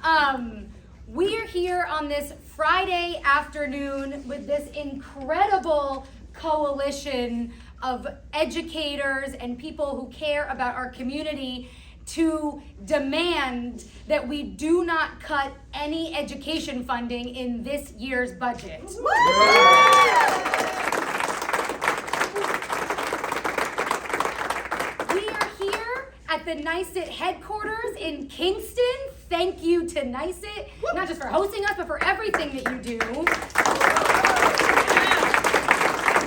We are here on this Friday afternoon with this incredible coalition of educators and people who care about our community to demand that we do not cut any education funding in this year's budget. We are here at the NYSUT headquarters in Kingston. Thank you to NYSUT, not just for hosting us, but for everything that you do.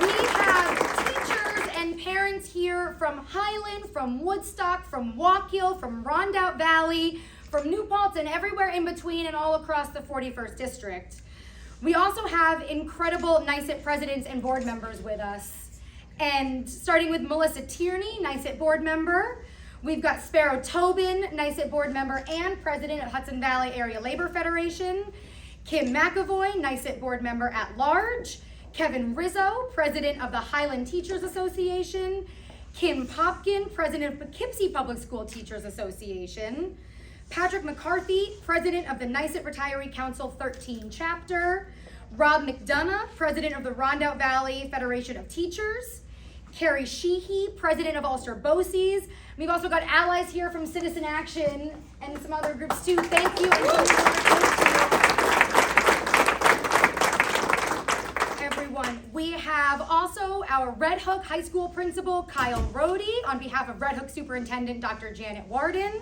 We have teachers and parents here from Highland, from Woodstock, from Waukeil, from Rondout Valley, from New Paltz, and everywhere in between and all across the 41st District. We also have incredible NYSUT presidents and board members with us. And starting with Melissa Tierney, NYSUT board member. We've got Sparrow Tobin, NYSUT board member and president of Hudson Valley Area Labor Federation. Kim McAvoy, NYSUT board member at large. Kevin Rizzo, president of the Highland Teachers Association. Kim Popkin, president of Poughkeepsie Public School Teachers Association. Patrick McCarthy, president of the NYSUT Retiree Council 13 chapter. Rob McDonough, president of the Rondout Valley Federation of Teachers. Carrie Sheehy, president of Ulster BOCES. We've also got allies here from Citizen Action and some other groups too. Thank you. Everyone. We have also our Red Hook High School principal, Kyle Rohde, on behalf of Red Hook Superintendent, Dr. Janet Warden.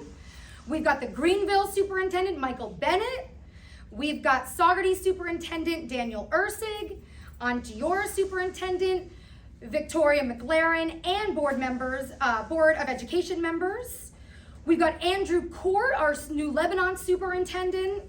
We've got the Greenville Superintendent, Michael Bennett. We've got Saugerty Superintendent, Daniel Ursig. Onteora Superintendent, Victoria McLaren, and board members, Board of Education members. We've got Andrew Court, our New Lebanon superintendent.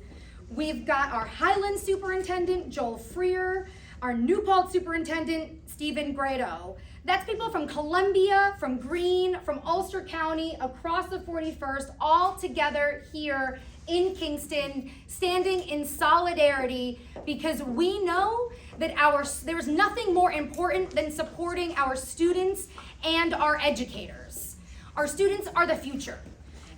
We've got our Highland superintendent, Joel Freer, our New Paltz superintendent, Stephen Grado. That's people from Columbia, from Greene, from Ulster County, across the 41st, all together here in Kingston, standing in solidarity because we know that there's nothing more important than supporting our students and our educators. Our students are the future.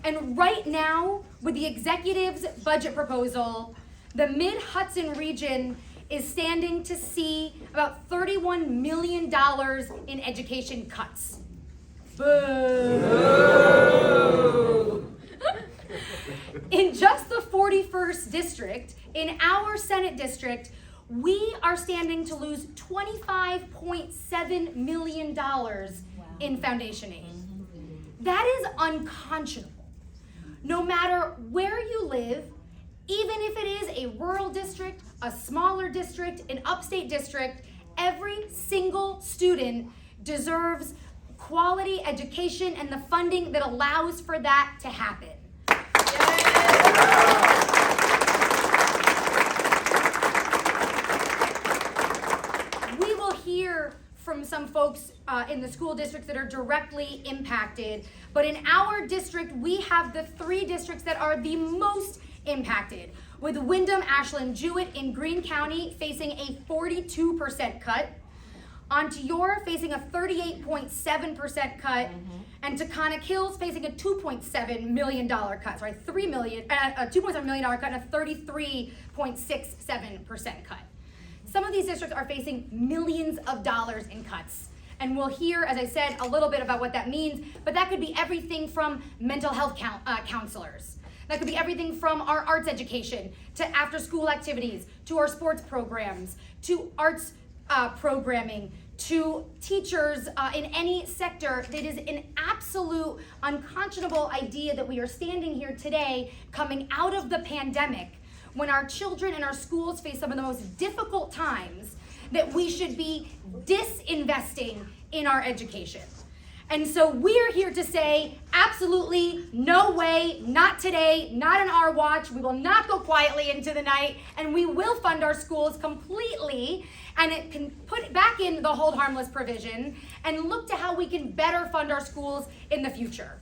And right now, with the executive's budget proposal, the Mid-Hudson region is standing to see about $31 million in education cuts. Boo! In just the 41st district, in our Senate district, we are standing to lose $25.7 million in foundation aid. That is unconscionable. No matter where you live, even if it is a rural district, a smaller district, an upstate district, every single student deserves quality education and the funding that allows for that to happen. We will hear from some folks in the school districts that are directly impacted, but in our district, we have the 3 districts that are the most impacted, with Windham, Ashland, Jewett in Greene County facing a 42% cut, Onteora facing a 38.7% cut, and Taconic Hills facing a $2.7 million cut. Sorry, $2.7 million cut and a 33.67% cut. Some of these districts are facing millions of dollars in cuts. And we'll hear, as I said, a little bit about what that means, but that could be everything from mental health counselors. That could be everything from our arts education to after-school activities, to our sports programs, to arts programming, to teachers in any sector. It is an absolute unconscionable idea that we are standing here today coming out of the pandemic when our children and our schools face some of the most difficult times that we should be disinvesting in our education. And so we're here to say, absolutely, no way, not today, not on our watch. We will not go quietly into the night, and we will fund our schools completely, and it can put back in the hold harmless provision and look to how we can better fund our schools in the future.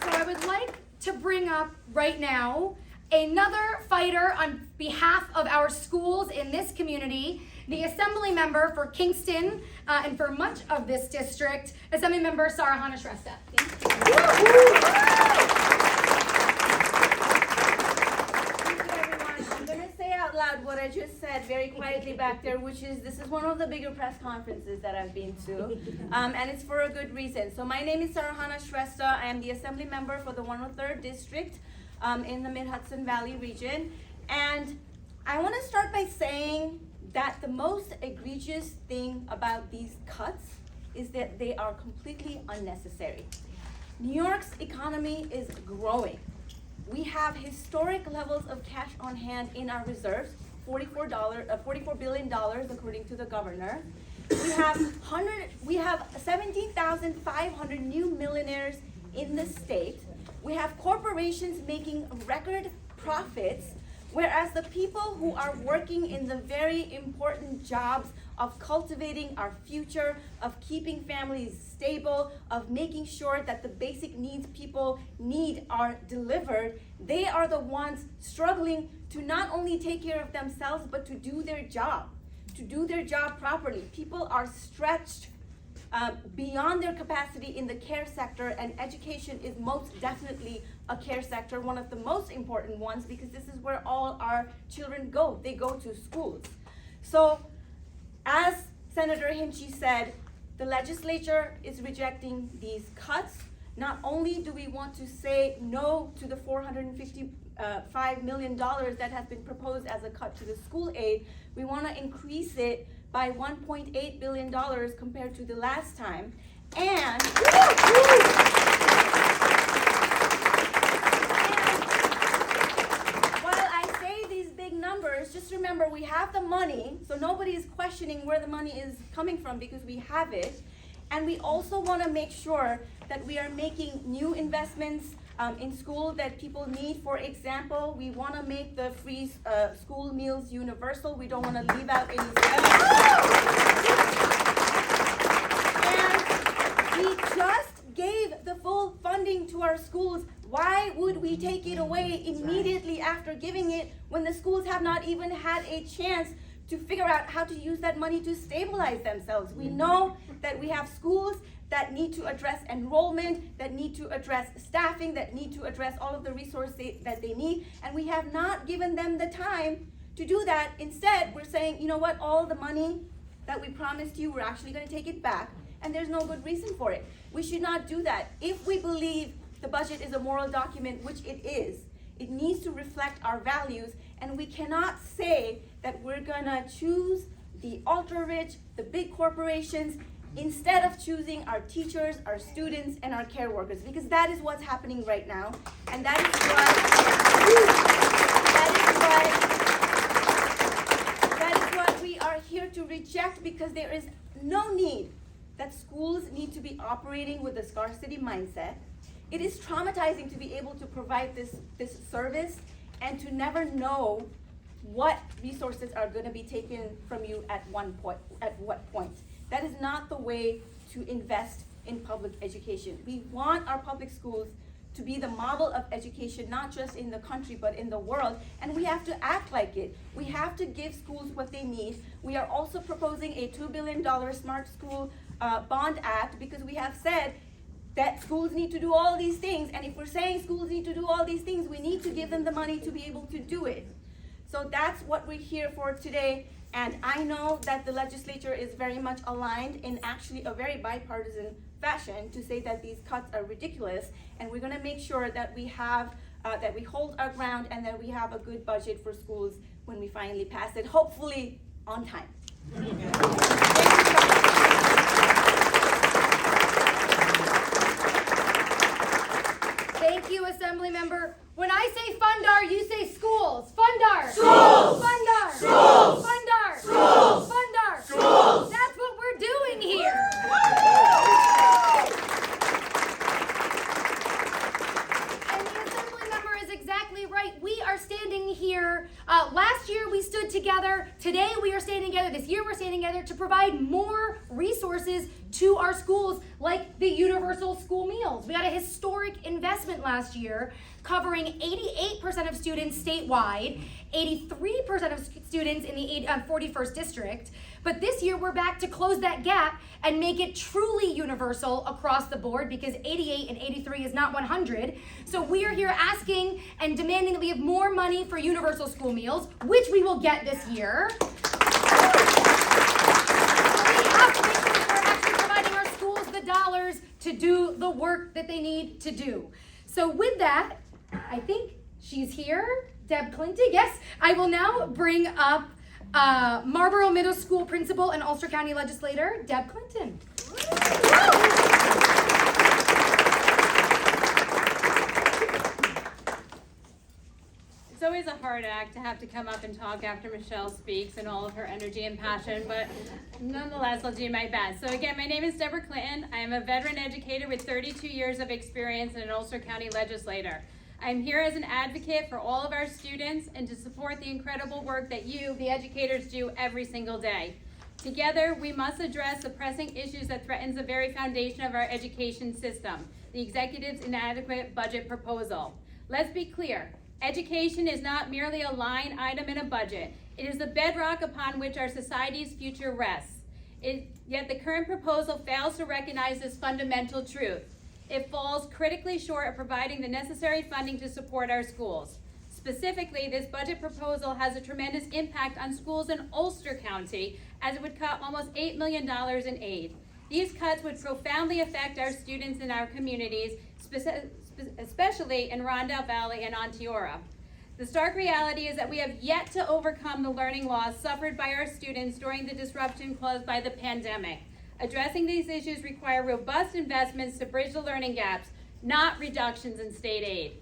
So I would like to bring up right now another fighter on behalf of our schools in this community, the Assembly Member for Kingston and for much of this district, Assemblymember Sarahana Shrestha. Loud what I just said very quietly back there, which is this is one of the bigger press conferences that I've been to, and it's for a good reason. So my name is Sarahana Shrestha. I am the Assembly Member for the 103rd District in the Mid-Hudson Valley region, and I want to start by saying that the most egregious thing about these cuts is that they are completely unnecessary. New York's economy is growing. We have historic levels of cash on hand in our reserves, $44 billion according to the governor. We have 17,500 new millionaires in the state. We have corporations making record profits, whereas the people who are working in the very important jobs of cultivating our future, of keeping families stable, of making sure that the basic needs people need are delivered, they are the ones struggling to not only take care of themselves, but to do their job properly. People are stretched beyond their capacity in the care sector, and education is most definitely a care sector, one of the most important ones, because this is where all our children go. They go to schools. So, as Senator Hinchey said, the legislature is rejecting these cuts. Not only do we want to say no to the $455 million that has been proposed as a cut to the school aid, we want to increase it by $1.8 billion compared to the last time. And while I say these big numbers, just remember we have the money, so nobody is questioning where the money is coming from because we have it. And we also want to make sure that we are making new investments in school that people need. For example, we want to make the free school meals universal. We don't want to leave out any And we just gave the full funding to our schools. Why would we take it away immediately after giving it when the schools have not even had a chance to figure out how to use that money to stabilize themselves? We know that we have schools that need to address enrollment, that need to address staffing, that need to address all of the resources that they need, and we have not given them the time to do that. Instead, we're saying, you know what, all the money that we promised you, we're actually going to take it back, and there's no good reason for it. We should not do that. If we believe the budget is a moral document, which it is, it needs to reflect our values, and we cannot say that we're going to choose the ultra-rich, the big corporations, instead of choosing our teachers, our students, and our care workers, because that is what's happening right now, and that is what we are here to reject, because there is no need that schools need to be operating with a scarcity mindset. It is traumatizing to be able to provide this service and to never know what resources are going to be taken from you at what point. That is not the way to invest in public education. We want our public schools to be the model of education, not just in the country, but in the world, and we have to act like it. We have to give schools what they need. We are also proposing a $2 billion Smart School Bond Act, because we have said that schools need to do all these things, and if we're saying schools need to do all these things, we need to give them the money to be able to do it. So that's what we're here for today. And I know that the legislature is very much aligned in actually a very bipartisan fashion to say that these cuts are ridiculous, and we're going to make sure that we have that we hold our ground and that we have a good budget for schools when we finally pass it, hopefully on time. Thank you, Assemblymember. When I say fundar, you say schools. Fundar. Schools. Fundar. Schools. Fundar. Schools. Fundar. Schools. That's what we're doing here. And the Assemblymember is exactly right. We are standing here. Last year we stood together. Today we are standing together. This year we're standing together to provide more resources to our schools, like the universal school meals. We had a historic investment last year covering 88% of students statewide, 83% of students in the 41st district. But this year we're back to close that gap and make it truly universal across the board, because 88 and 83 is not 100. So we are here asking and demanding that we have more money for universal school meals, which we will get this year. We have to make sure that we're actually providing our schools the dollars to do the work that they need to do. So with that, I think she's here, Deb Clinton. Yes, I will now bring up Marlboro Middle School Principal and Ulster County Legislator, Deb Clinton. It's always a hard act to have to come up and talk after Michelle speaks and all of her energy and passion, but nonetheless, I'll do my best. So again, my name is Deborah Clinton. I am a veteran educator with 32 years of experience and an Ulster County legislator. I'm here as an advocate for all of our students and to support the incredible work that you, the educators, do every single day. Together, we must address the pressing issues that threatens the very foundation of our education system, the executive's inadequate budget proposal. Let's be clear, education is not merely a line item in a budget. It is the bedrock upon which our society's future rests. Yet the current proposal fails to recognize this fundamental truth. It falls critically short of providing the necessary funding to support our schools. Specifically, this budget proposal has a tremendous impact on schools in Ulster County, as it would cut almost $8 million in aid. These cuts would profoundly affect our students in our communities, especially in Rondout Valley and Onteora. The stark reality is that we have yet to overcome the learning loss suffered by our students during the disruption caused by the pandemic. Addressing these issues require robust investments to bridge the learning gaps, not reductions in state aid.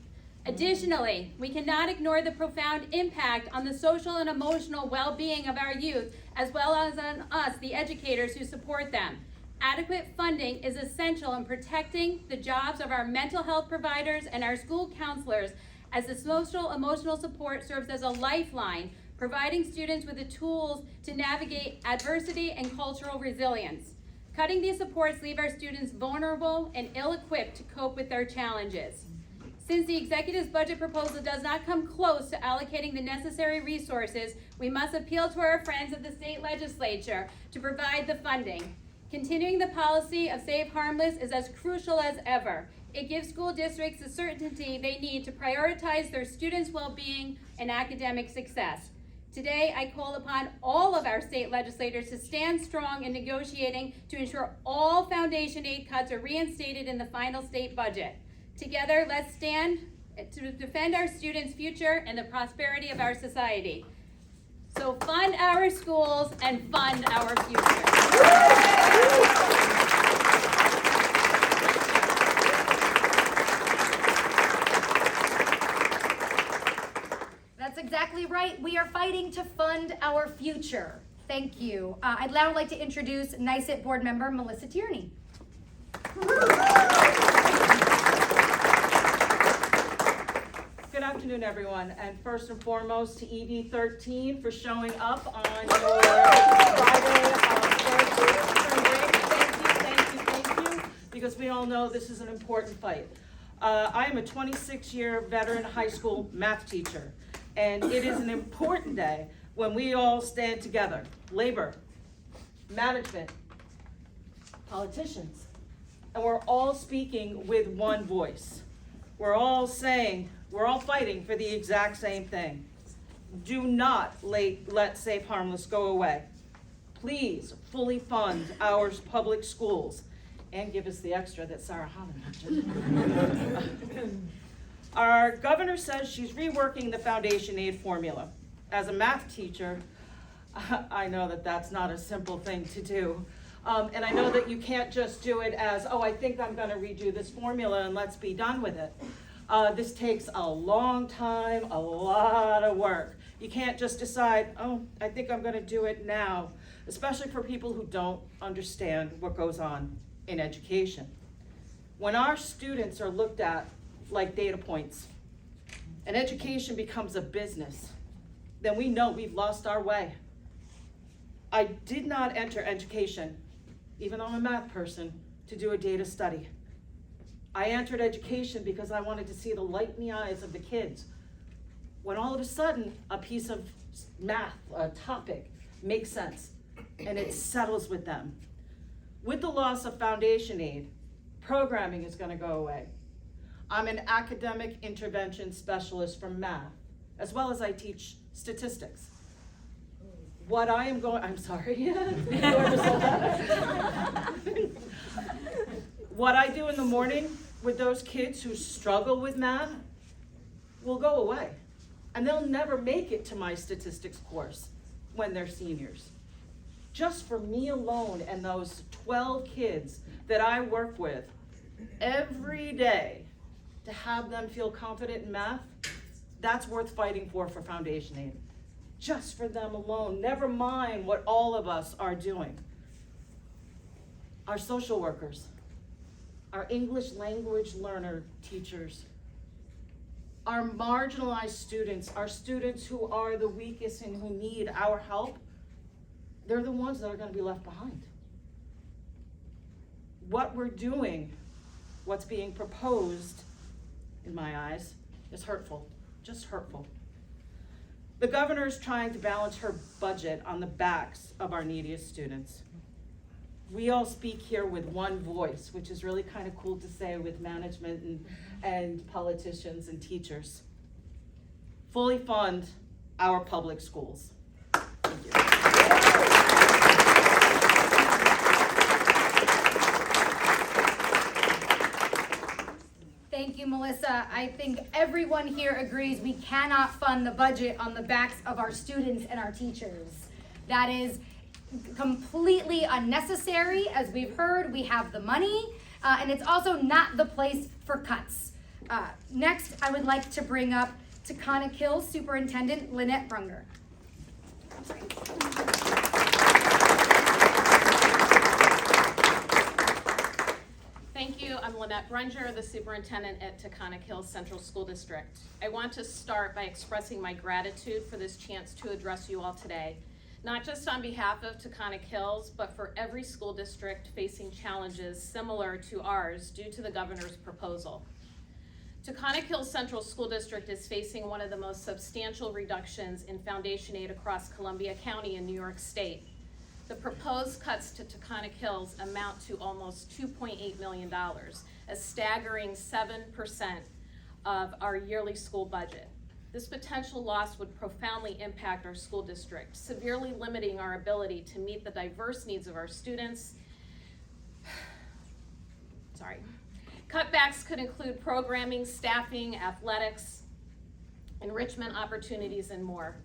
Additionally, we cannot ignore the profound impact on the social and emotional well-being of our youth, as well as on us, the educators who support them. Adequate funding is essential in protecting the jobs of our mental health providers and our school counselors, as the social emotional support serves as a lifeline, providing students with the tools to navigate adversity and cultural resilience. Cutting these supports leave our students vulnerable and ill-equipped to cope with their challenges. Since the executive's budget proposal does not come close to allocating the necessary resources, we must appeal to our friends at the state legislature to provide the funding. Continuing the policy of Save Harmless is as crucial as ever. It gives school districts the certainty they need to prioritize their students' well-being and academic success. Today, I call upon all of our state legislators to stand strong in negotiating to ensure all foundation aid cuts are reinstated in the final state budget. Together, let's stand to defend our students' future and the prosperity of our society. So fund our schools and fund our future. That's exactly right. We are fighting to fund our future. Thank you. I'd now like to introduce NYSUT board member Melissa Tierney. Good afternoon, everyone, and first and foremost to ED13 for showing up on your Friday spring break. Thank you, because we all know this is an important fight. I am a 26-year veteran high school math teacher, and it is an important day when we all stand together, labor, management, politicians, and we're all speaking with one voice. We're all saying, we're all fighting for the exact same thing. Do not let Save Harmless go away. Please fully fund our public schools and give us the extra that Sarahana mentioned. Our governor says she's reworking the foundation aid formula. As a math teacher, I know that that's not a simple thing to do. And I know that you can't just do it as, oh, I think I'm gonna redo this formula and let's be done with it. This takes a long time, a lot of work. You can't just decide, oh, I think I'm gonna do it now, especially for people who don't understand what goes on in education. When our students are looked at like data points and education becomes a business, then we know we've lost our way. I did not enter education, even though I'm a math person, to do a data study. I entered education because I wanted to see the light in the eyes of the kids. When all of a sudden, a piece of math, a topic, makes sense, and it settles with them. With the loss of foundation aid, programming is gonna go away. I'm an academic intervention specialist for math, as well as I teach statistics. What I am going, I'm sorry. What I do in the morning with those kids who struggle with math will go away. And they'll never make it to my statistics course when they're seniors. Just for me alone and those 12 kids that I work with every day, to have them feel confident in math, that's worth fighting for foundation aid. Just for them alone, never mind what all of us are doing. Our social workers, our English language learner teachers, our marginalized students, our students who are the weakest and who need our help, they're the ones that are gonna be left behind. What we're doing, what's being proposed, in my eyes, is hurtful, just hurtful. The governor is trying to balance her budget on the backs of our neediest students. We all speak here with one voice, which is really kind of cool to say with management and politicians and teachers. Fully fund our public schools. Thank you. Thank you, Melissa. I think everyone here agrees we cannot fund the budget on the backs of our students and our teachers. That is completely unnecessary. As we've heard, we have the money, and it's also not the place for cuts. Next, I would like to bring up Takana Kills Superintendent Lynette Brunger. Thank you. I'm Lynette Brunger, the superintendent at Takana Hills Central School District. I want to start by expressing my gratitude for this chance to address you all today, not just on behalf of Takana Hills, but for every school district facing challenges similar to ours due to the governor's proposal. Takana Hills Central School District is facing one of the most substantial reductions in foundation aid across Columbia County in New York State. The proposed cuts to Takana Hills amount to almost $2.8 million, a staggering 7% of our yearly school budget. This potential loss would profoundly impact our school district, severely limiting our ability to meet the diverse needs of our students. Cutbacks could include programming, staffing, athletics, enrichment opportunities, and more.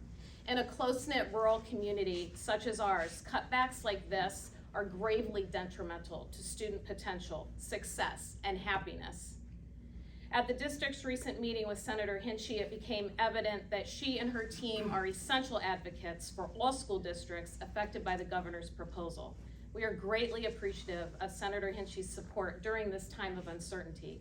In a close-knit rural community such as ours, cutbacks like this are gravely detrimental to student potential, success, and happiness. At the district's recent meeting with Senator Hinchey, it became evident that she and her team are essential advocates for all school districts affected by the governor's proposal. We are greatly appreciative of Senator Hinchey's support during this time of uncertainty.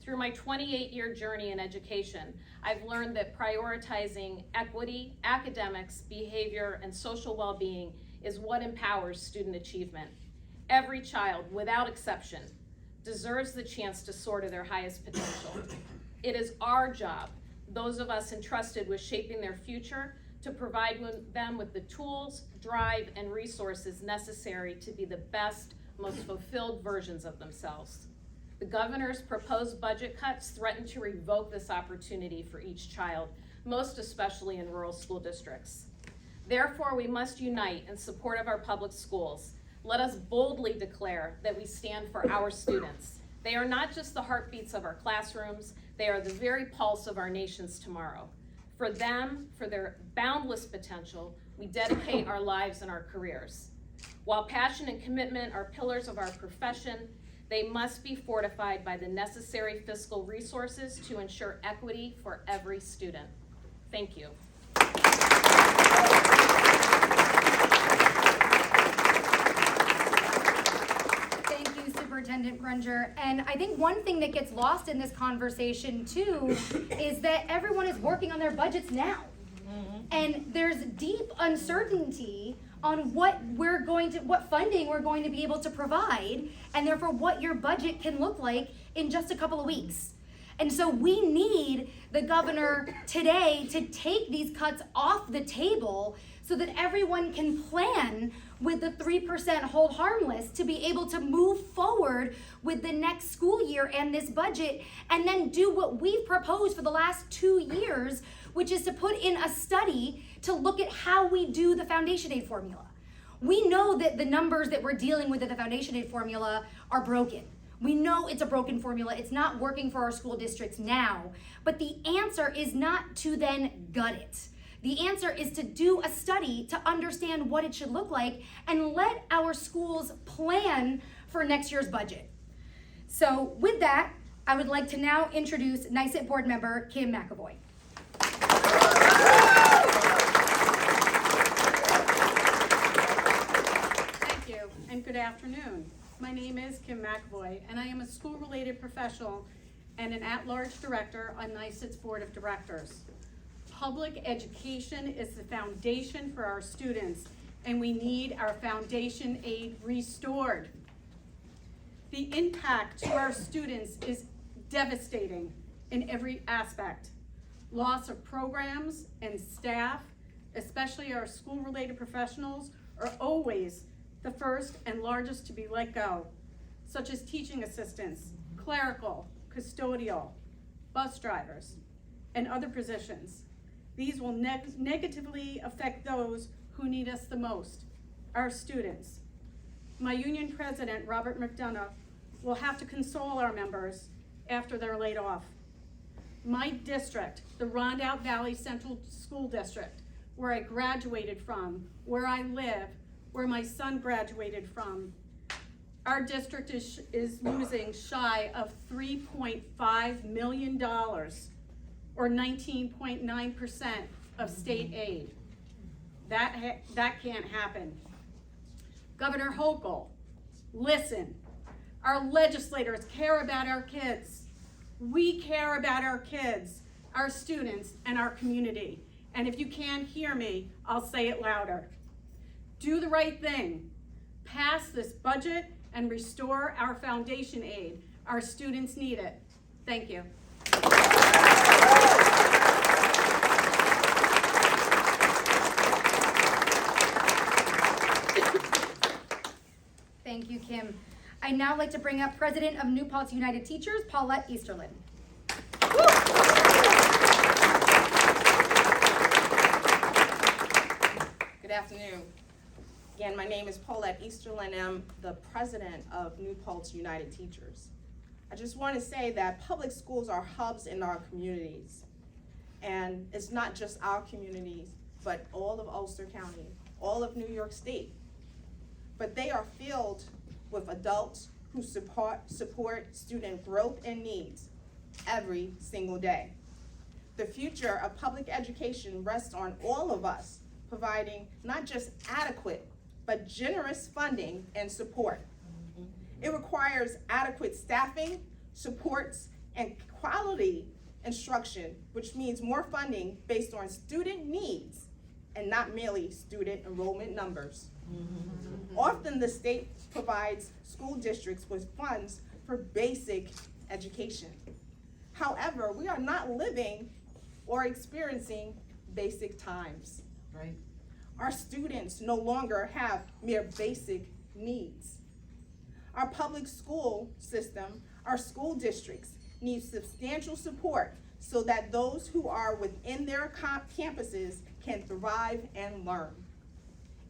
Through my 28-year journey in education, I've learned that prioritizing equity, academics, behavior, and social well-being is what empowers student achievement. Every child, without exception, deserves the chance to soar to their highest potential. It is our job, those of us entrusted with shaping their future, to provide them with the tools, drive, and resources necessary to be the best, most fulfilled versions of themselves. The governor's proposed budget cuts threaten to revoke this opportunity for each child, most especially in rural school districts. Therefore, we must unite in support of our public schools. Let us boldly declare that we stand for our students. They are not just the heartbeats of our classrooms, they are the very pulse of our nation's tomorrow. For them, for their boundless potential, we dedicate our lives and our careers. While passion and commitment are pillars of our profession, they must be fortified by the necessary fiscal resources to ensure equity for every student. Thank you. Thank you, Superintendent Brunger. And I think one thing that gets lost in this conversation too is that everyone is working on their budgets now. And there's deep uncertainty on what funding we're going to be able to provide, and therefore what your budget can look like in just a couple of weeks. And so we need the governor today to take these cuts off the table so that everyone can plan with the 3% hold harmless to be able to move forward with the next school year and this budget, and then do what we've proposed for the last 2 years, which is to put in a study to look at how we do the foundation aid formula. We know that the numbers that we're dealing with at the foundation aid formula are broken. We know it's a broken formula. It's not working for our school districts now. But the answer is not to then gut it. The answer is to do a study to understand what it should look like and let our schools plan for next year's budget. So with that, I would like to now introduce NYSUT board member Kim McAvoy. Thank you, and good afternoon. My name is Kim McAvoy, and I am a school-related professional and an at-large director on NYSUT's board of directors. Public education is the foundation for our students, and we need our foundation aid restored. The impact to our students is devastating in every aspect. Loss of programs and staff, especially our school-related professionals, are always the first and largest to be let go, such as teaching assistants, clerical, custodial, bus drivers, and other positions. These will negatively affect those who need us the most, our students. My union president, Robert McDonough, will have to console our members after they're laid off. My district, the Rondout Valley Central School District, where I graduated from, where I live, where my son graduated from, our district is losing shy of $3.5 million, or 19.9% of state aid. That can't happen. Governor Hochul, listen. Our legislators care about our kids. We care about our kids, our students, and our community. And if you can't hear me, I'll say it louder. Do the right thing. Pass this budget and restore our foundation aid. Our students need it. Thank you. Thank you, Kim. I'd now like to bring up President of New Paltz United Teachers, Paulette Easterlin. Good afternoon. Again, my name is Paulette Easterlin. I'm the president of New Paltz United Teachers. I just want to say that public schools are hubs in our communities. And it's not just our communities, but all of Ulster County, all of New York State. But they are filled with adults who support student growth and needs every single day. The future of public education rests on all of us providing not just adequate, but generous funding and support. It requires adequate staffing, supports, and quality instruction, which means more funding based on student needs and not merely student enrollment numbers. Often the state provides school districts with funds for basic education. However, we are not living or experiencing basic times. Right. Our students no longer have mere basic needs. Our public school system, our school districts need substantial support so that those who are within their campuses can thrive and learn.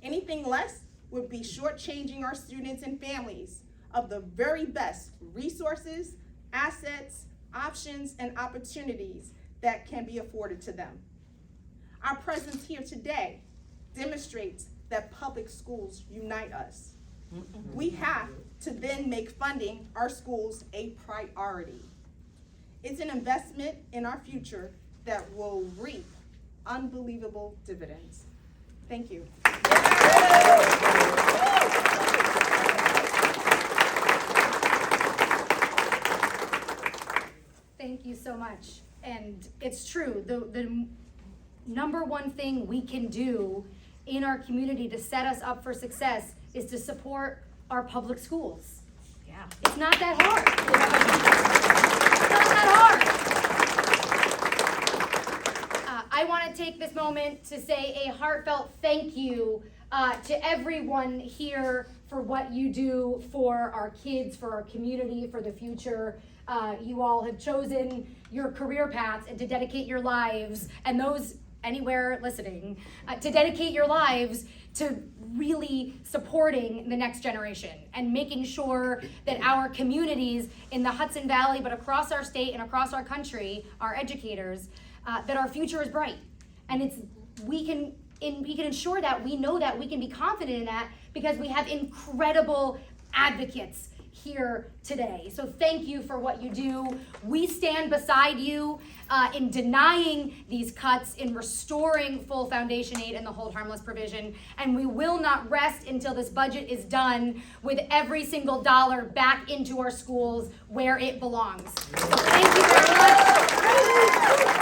Anything less would be shortchanging our students and families of the very best resources, assets, options, and opportunities that can be afforded to them. Our presence here today demonstrates that public schools unite us. We have to then make funding our schools a priority. It's an investment in our future that will reap unbelievable dividends. Thank you. Thank you so much. And it's true, the number one thing we can do in our community to set us up for success is to support our public schools. It's not that hard. It's not that hard. I want to take this moment to say a heartfelt thank you to everyone here for what you do for our kids, for our community, for the future. You all have chosen your career paths and to dedicate your lives, and those anywhere listening, to dedicate your lives to really supporting the next generation and making sure that our communities in the Hudson Valley, but across our state and across our country, our educators, that our future is bright. And we can ensure that, we know that, we can be confident in that because we have incredible advocates here today. So thank you for what you do. We stand beside you in denying these cuts, in restoring full foundation aid and the hold harmless provision, and we will not rest until this budget is done with every single dollar back into our schools where it belongs. So thank you very much.